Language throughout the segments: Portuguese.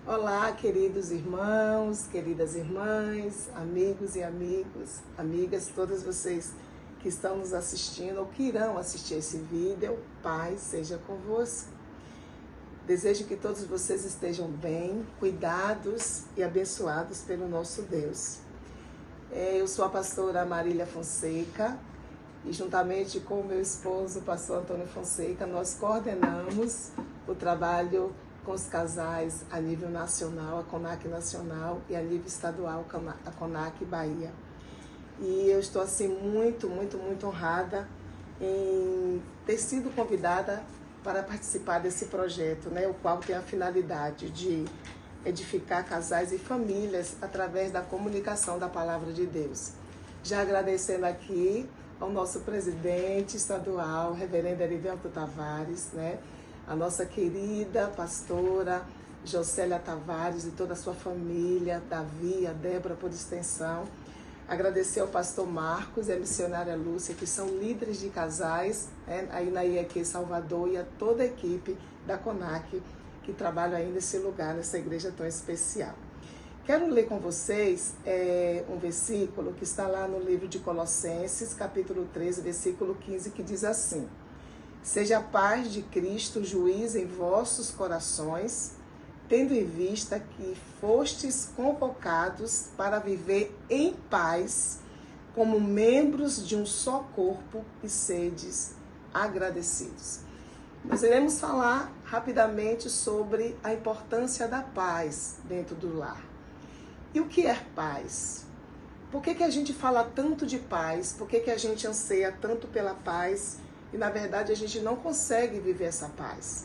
Olá, queridos irmãos, queridas irmãs, amigos e amigas, todas vocês que estão nos assistindo ou que irão assistir esse vídeo, paz seja convosco. Desejo que todos vocês estejam bem, cuidados e abençoados pelo nosso Deus. Eu sou a pastora Marília Fonseca e juntamente com o meu esposo, o pastor Antônio Fonseca, nós coordenamos o trabalho com os casais a nível nacional, a CONAC Nacional, e a nível estadual, a CONAC Bahia. E eu estou assim muito honrada em ter sido convidada para participar desse projeto, o qual tem a finalidade de edificar casais e famílias através da comunicação da Palavra de Deus. Já agradecendo aqui ao nosso presidente estadual, reverendo Erivelto Tavares, a nossa querida pastora Jocélia Tavares e toda a sua família, Davi, a Débora por extensão. Agradecer ao pastor Marcos e a missionária Lúcia, que são líderes de casais, aí na IEQ Salvador, e a toda a equipe da CONAC, que trabalha aí nesse lugar, nessa igreja tão especial. Quero ler com vocês um versículo que está lá no livro de Colossenses, capítulo 13, versículo 15, que diz assim: Seja a paz de Cristo juiz em vossos corações, tendo em vista que fostes convocados para viver em paz, como membros de um só corpo, e sedes agradecidos. Nós iremos falar rapidamente sobre a importância da paz dentro do lar. E o que é paz? Por que a gente fala tanto de paz? Por que a gente anseia tanto pela paz? E, na verdade, a gente não consegue viver essa paz.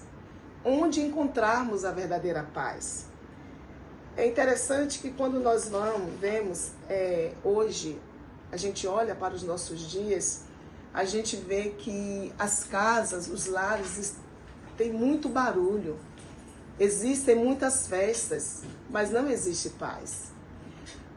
Onde encontrarmos a verdadeira paz? É interessante que quando nós vemos hoje, a gente olha para os nossos dias, a gente vê que as casas, os lares, tem muito barulho, existem muitas festas, mas não existe paz.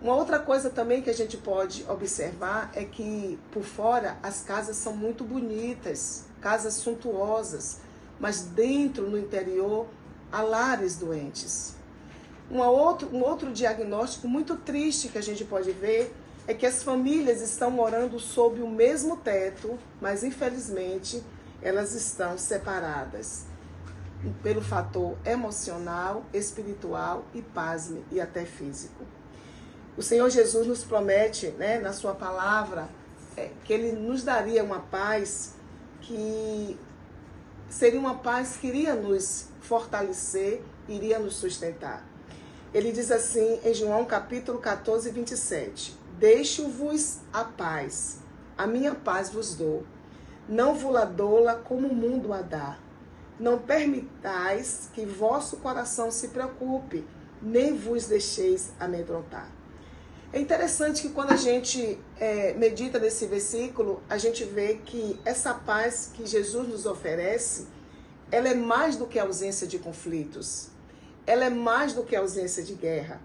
Uma outra coisa também que a gente pode observar é que por fora as casas são muito bonitas, casas suntuosas, mas dentro, no interior, há lares doentes. Um outro diagnóstico muito triste que a gente pode ver é que as famílias estão morando sob o mesmo teto, mas infelizmente elas estão separadas pelo fator emocional, espiritual e, pasme, e até físico. O Senhor Jesus nos promete, na sua palavra, que Ele nos daria uma paz que seria uma paz que iria nos fortalecer, iria nos sustentar. Ele diz assim em João capítulo 14, 27, Deixo-vos a paz, a minha paz vos dou, não vos-la dou-la como o mundo a dá. Não permitais que vosso coração se preocupe, nem vos deixeis amedrontar. É interessante que quando a gente medita nesse versículo, a gente vê que essa paz que Jesus nos oferece, ela é mais do que a ausência de conflitos. Ela é mais do que a ausência de guerra.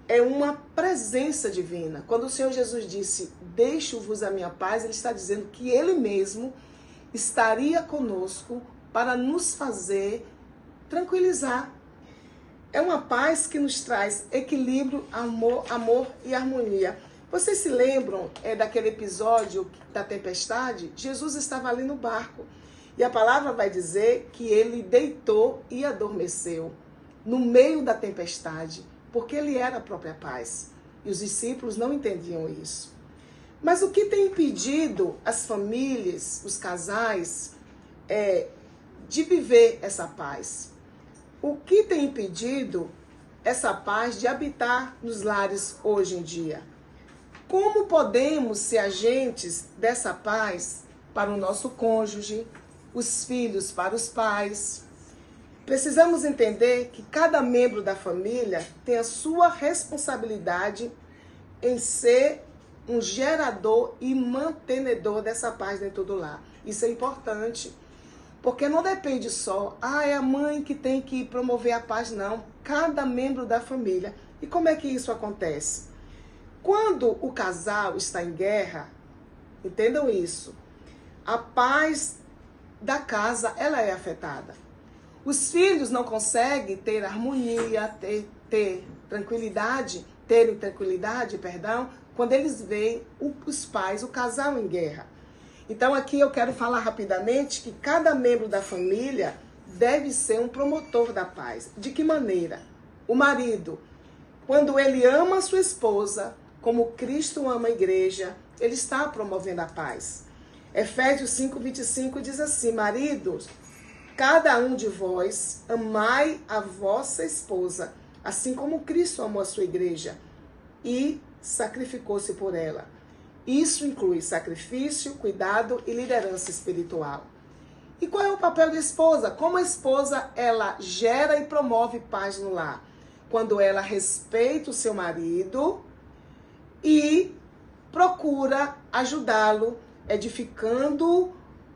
É uma presença divina. Quando o Senhor Jesus disse, deixo-vos a minha paz, Ele está dizendo que Ele mesmo estaria conosco para nos fazer tranquilizar. É uma paz que nos traz equilíbrio, amor e harmonia. Vocês se lembram daquele episódio da tempestade? Jesus estava ali no barco. E a palavra vai dizer que ele deitou e adormeceu no meio da tempestade, porque ele era a própria paz. E os discípulos não entendiam isso. Mas o que tem impedido as famílias, os casais, de viver essa paz? O que tem impedido essa paz de habitar nos lares hoje em dia? Como podemos ser agentes dessa paz para o nosso cônjuge, os filhos para os pais? Precisamos entender que cada membro da família tem a sua responsabilidade em ser um gerador e mantenedor dessa paz dentro do lar. Isso é importante. Porque não depende só, é a mãe que tem que promover a paz, não. Cada membro da família. E como é que isso acontece? Quando o casal está em guerra, entendam isso, a paz da casa, ela é afetada. Os filhos não conseguem ter harmonia, terem tranquilidade, quando eles veem os pais, o casal em guerra. Então aqui eu quero falar rapidamente que cada membro da família deve ser um promotor da paz. De que maneira? O marido, quando ele ama a sua esposa, como Cristo ama a igreja, ele está promovendo a paz. Efésios 5:25 diz assim: maridos, cada um de vós amai a vossa esposa, assim como Cristo amou a sua igreja e sacrificou-se por ela. Isso inclui sacrifício, cuidado e liderança espiritual. E qual é o papel da esposa? Como a esposa, ela gera e promove paz no lar? Quando ela respeita o seu marido e procura ajudá-lo, edificando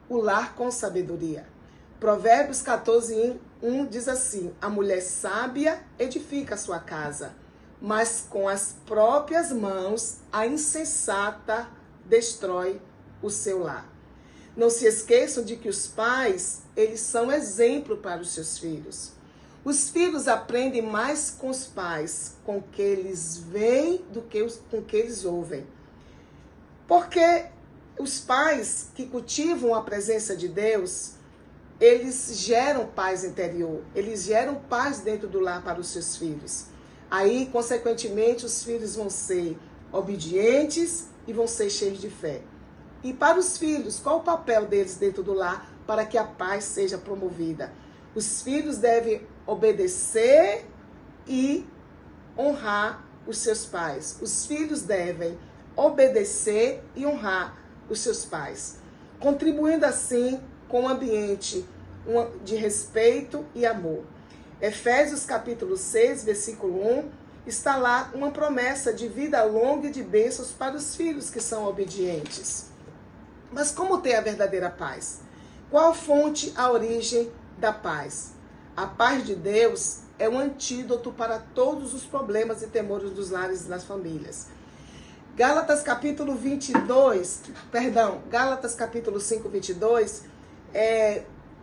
o lar com sabedoria. Provérbios 14:1 diz assim: a mulher sábia edifica a sua casa, mas com as próprias mãos a insensata destrói o seu lar. Não se esqueçam de que os pais, eles são exemplo para os seus filhos. Os filhos aprendem mais com os pais, com o que eles veem, do que com o que eles ouvem. Porque os pais que cultivam a presença de Deus, eles geram paz interior, eles geram paz dentro do lar para os seus filhos. Aí, consequentemente, os filhos vão ser obedientes e vão ser cheios de fé. E para os filhos, qual o papel deles dentro do lar para que a paz seja promovida? Os filhos devem obedecer e honrar os seus pais. Os filhos devem obedecer e honrar os seus pais, contribuindo assim com um ambiente de respeito e amor. Efésios capítulo 6, versículo 1, está lá uma promessa de vida longa e de bênçãos para os filhos que são obedientes. Mas como ter a verdadeira paz? Qual a fonte, a origem da paz? A paz de Deus é um antídoto para todos os problemas e temores dos lares e das famílias. Gálatas capítulo 5, 22,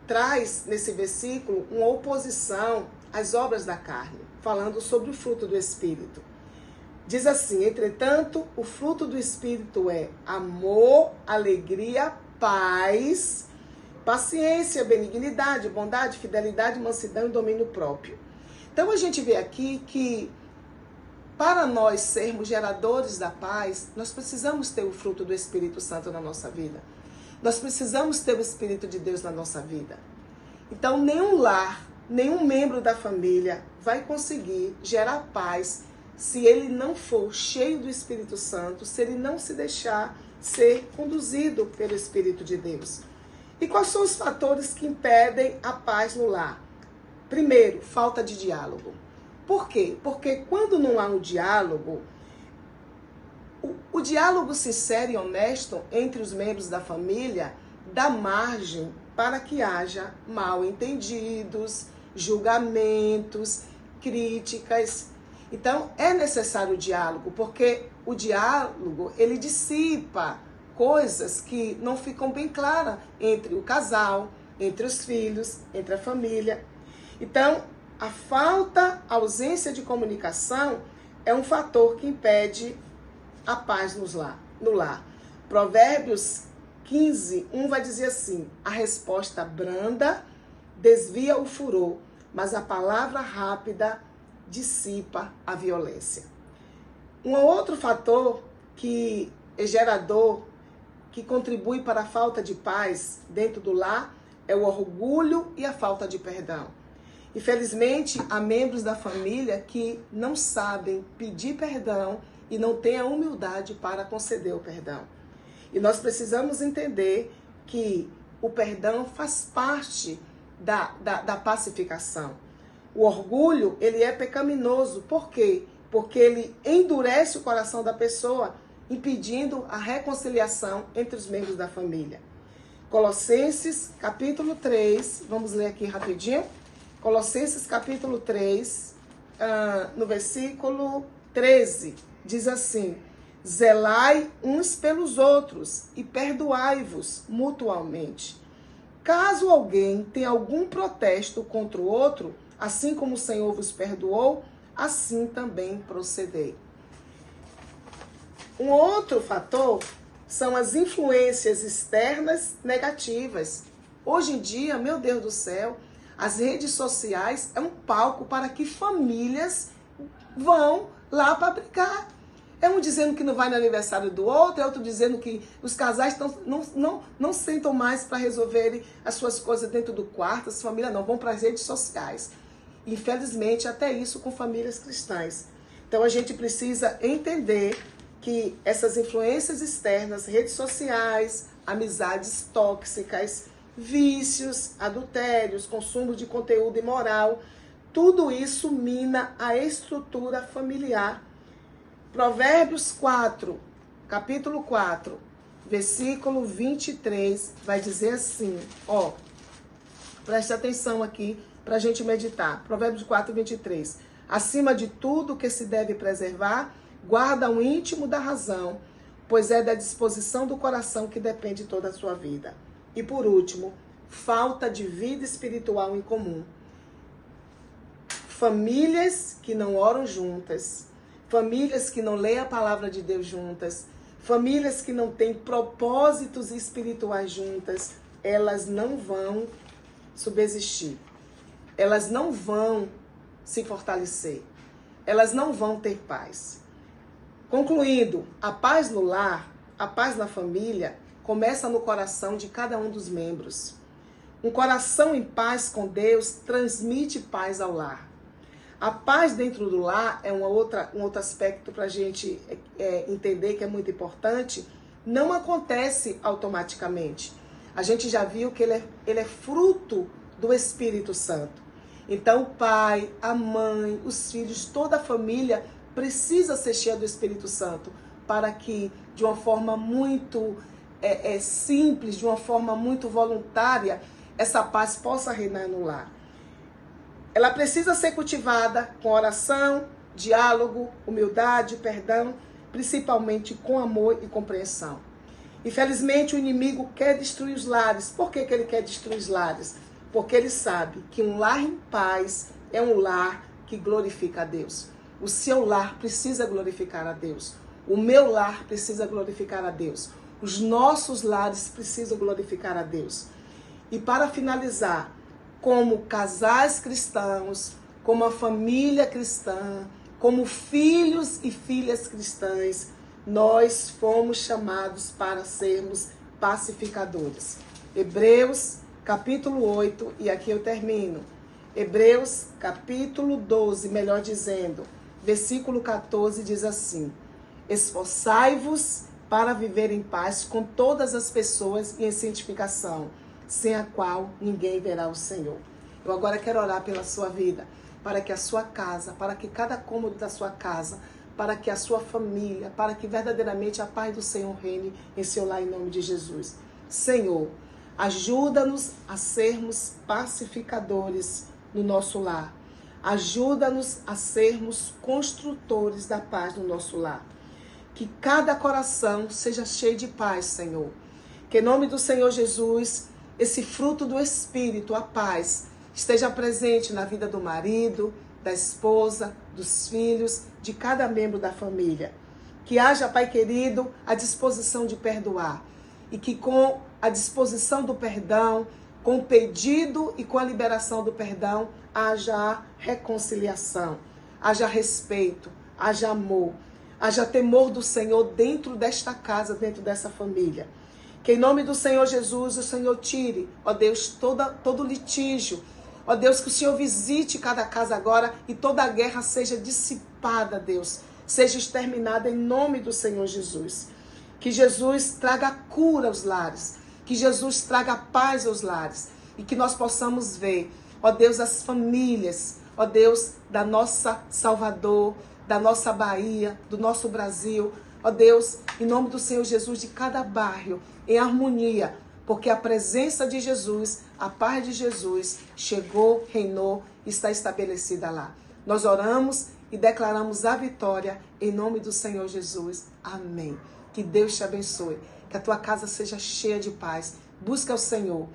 traz nesse versículo uma oposição às obras da carne, falando sobre o fruto do Espírito. Diz assim: entretanto, o fruto do Espírito é amor, alegria, paz, paciência, benignidade, bondade, fidelidade, mansidão e domínio próprio. Então a gente vê aqui que para nós sermos geradores da paz, nós precisamos ter o fruto do Espírito Santo na nossa vida. Nós precisamos ter o Espírito de Deus na nossa vida. Então nenhum lar, nenhum membro da família vai conseguir gerar paz se ele não for cheio do Espírito Santo, se ele não se deixar ser conduzido pelo Espírito de Deus. E quais são os fatores que impedem a paz no lar? Primeiro, falta de diálogo. Por quê? Porque quando não há um diálogo, o diálogo sincero e honesto entre os membros da família dá margem para que haja mal-entendidos, julgamentos, críticas. Então, é necessário o diálogo, porque o diálogo, ele dissipa coisas que não ficam bem claras entre o casal, entre os filhos, entre a família. Então, a ausência de comunicação é um fator que impede a paz no lar. Provérbios 15:1 vai dizer assim: a resposta branda desvia o furor, mas a palavra rápida dissipa a violência. Um outro fator que é gerador, que contribui para a falta de paz dentro do lar, é o orgulho e a falta de perdão. Infelizmente, há membros da família que não sabem pedir perdão e não têm a humildade para conceder o perdão. E nós precisamos entender que o perdão faz parte da pacificação. O orgulho, ele é pecaminoso. Por quê? Porque ele endurece o coração da pessoa, impedindo a reconciliação entre os membros da família. Colossenses capítulo 3, vamos ler aqui rapidinho. Colossenses capítulo 3, no versículo 13, diz assim: zelai uns pelos outros e perdoai-vos mutualmente, caso alguém tenha algum protesto contra o outro, assim como o Senhor vos perdoou, assim também procedei. Um outro fator são as influências externas negativas. Hoje em dia, meu Deus do céu, as redes sociais é um palco para que famílias vão lá para brincar. É um dizendo que não vai no aniversário do outro, é outro dizendo que os casais não sentam mais para resolverem as suas coisas dentro do quarto, as famílias não, vão para as redes sociais. Infelizmente, até isso com famílias cristãs. Então, a gente precisa entender que essas influências externas, redes sociais, amizades tóxicas, vícios, adultérios, consumo de conteúdo imoral, tudo isso mina a estrutura familiar. Provérbios 4, capítulo 4, versículo 23, vai dizer assim, ó, preste atenção aqui para a gente meditar. Provérbios 4, 23. Acima de tudo que se deve preservar, guarda o íntimo da razão, pois é da disposição do coração que depende toda a sua vida. E por último, falta de vida espiritual em comum. Famílias que não oram juntas, famílias que não leem a palavra de Deus juntas, famílias que não têm propósitos espirituais juntas, elas não vão subsistir. Elas não vão se fortalecer. Elas não vão ter paz. Concluindo, a paz no lar, a paz na família, começa no coração de cada um dos membros. Um coração em paz com Deus transmite paz ao lar. A paz dentro do lar é um outro aspecto para a gente entender que é muito importante. Não acontece automaticamente. A gente já viu que ele é fruto do Espírito Santo. Então o pai, a mãe, os filhos, toda a família precisa ser cheia do Espírito Santo para que de uma forma muito simples, de uma forma muito voluntária, essa paz possa reinar no lar. Ela precisa ser cultivada com oração, diálogo, humildade, perdão, principalmente com amor e compreensão. Infelizmente, o inimigo quer destruir os lares. Por que ele quer destruir os lares? Porque ele sabe que um lar em paz é um lar que glorifica a Deus. O seu lar precisa glorificar a Deus. O meu lar precisa glorificar a Deus. Os nossos lares precisam glorificar a Deus. E para finalizar, como casais cristãos, como a família cristã, como filhos e filhas cristãs, nós fomos chamados para sermos pacificadores. Hebreus, capítulo 8, e aqui eu termino. Hebreus, capítulo 12, melhor dizendo, versículo 14, diz assim: esforçai-vos para viver em paz com todas as pessoas e em santificação, sem a qual ninguém verá o Senhor. Eu agora quero orar pela sua vida, para que a sua casa, para que cada cômodo da sua casa, para que a sua família, para que verdadeiramente a paz do Senhor reine em seu lar, em nome de Jesus. Senhor, ajuda-nos a sermos pacificadores no nosso lar. Ajuda-nos a sermos construtores da paz no nosso lar. Que cada coração seja cheio de paz, Senhor. Que em nome do Senhor Jesus, esse fruto do Espírito, a paz, esteja presente na vida do marido, da esposa, dos filhos, de cada membro da família. Que haja, Pai querido, a disposição de perdoar. E que com a disposição do perdão, com o pedido e com a liberação do perdão, haja reconciliação, haja respeito, haja amor, haja temor do Senhor dentro desta casa, dentro dessa família. Que em nome do Senhor Jesus, o Senhor tire, ó Deus, todo litígio. Ó Deus, que o Senhor visite cada casa agora e toda a guerra seja dissipada, Deus. Seja exterminada em nome do Senhor Jesus. Que Jesus traga cura aos lares. Que Jesus traga paz aos lares. E que nós possamos ver, ó Deus, as famílias, ó Deus, da nossa Salvador, da nossa Bahia, do nosso Brasil. Ó Deus, em nome do Senhor Jesus, de cada bairro, em harmonia, porque a presença de Jesus, a paz de Jesus, chegou, reinou, está estabelecida lá. Nós oramos e declaramos a vitória em nome do Senhor Jesus. Amém. Que Deus te abençoe, que a tua casa seja cheia de paz. Busca o Senhor,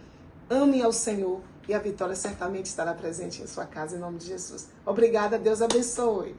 Ame ao Senhor e a vitória certamente estará presente em sua casa, em nome de Jesus. Obrigada, Deus abençoe.